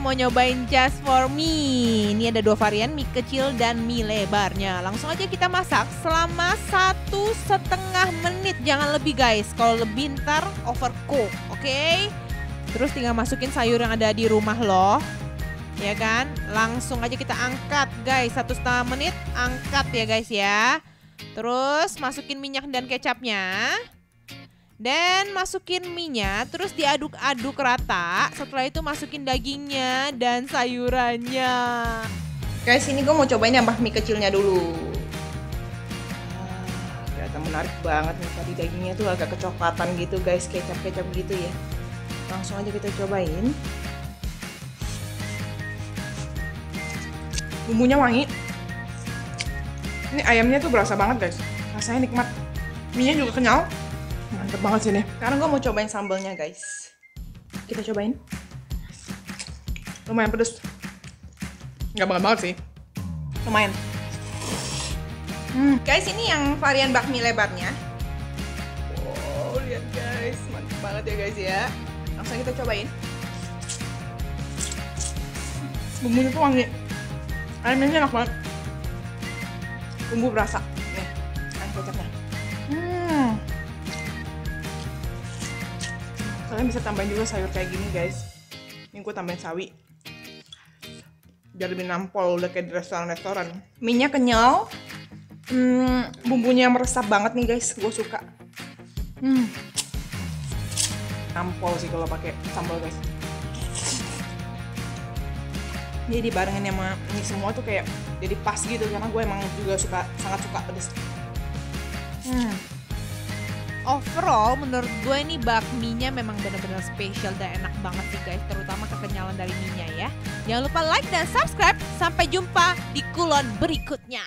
mau nyobain just for me. Ini ada 2 varian, mie kecil dan mie lebarnya. Langsung aja kita masak selama 1,5 menit. Jangan lebih guys, kalau lebih ntar overcook, oke? Terus tinggal masukin sayur yang ada di rumah loh. Ya kan, langsung aja kita angkat guys, 1,5 menit angkat ya guys ya. Terus masukin minyak dan kecapnya. Dan masukin minyak, terus diaduk-aduk rata. Setelah itu masukin dagingnya dan sayurannya. Guys, ini gue mau cobain yang mie kecilnya dulu. Ternyata menarik banget nih, tadi dagingnya tuh agak kecoklatan gitu guys, kecap-kecap gitu ya. Langsung aja kita cobain. Bumbunya wangi. Ini ayamnya tuh berasa banget guys, rasanya nikmat. Mie-nya juga kenyal. Mantep banget sih nih. Sekarang gue mau cobain sambalnya guys. Kita cobain. Lumayan pedes. Nggak banget sih. Lumayan. Guys, ini yang varian bakmi lebarnya. Wow, lihat guys, mantep banget ya guys ya. Langsung kita cobain. Bumbunya tuh wangi. Ayamnya enak banget. Bumbu berasa. Nih, kan kecapnya. Kalian bisa tambahin juga sayur kayak gini guys. Ini gue tambahin sawi biar lebih nampol, udah kayak di restoran-restoran. Minyak kenyal, bumbunya meresap banget nih guys, gue suka. Nampol sih kalau pakai sambal guys. Jadi dibarengin sama ini semua tuh kayak jadi pas gitu, karena gue emang juga sangat suka pedes. Overall menurut gue ini bakminya memang benar-benar spesial dan enak banget sih guys. Terutama kekenyalan dari mie-nya ya. Jangan lupa like dan subscribe. Sampai jumpa di kulon berikutnya.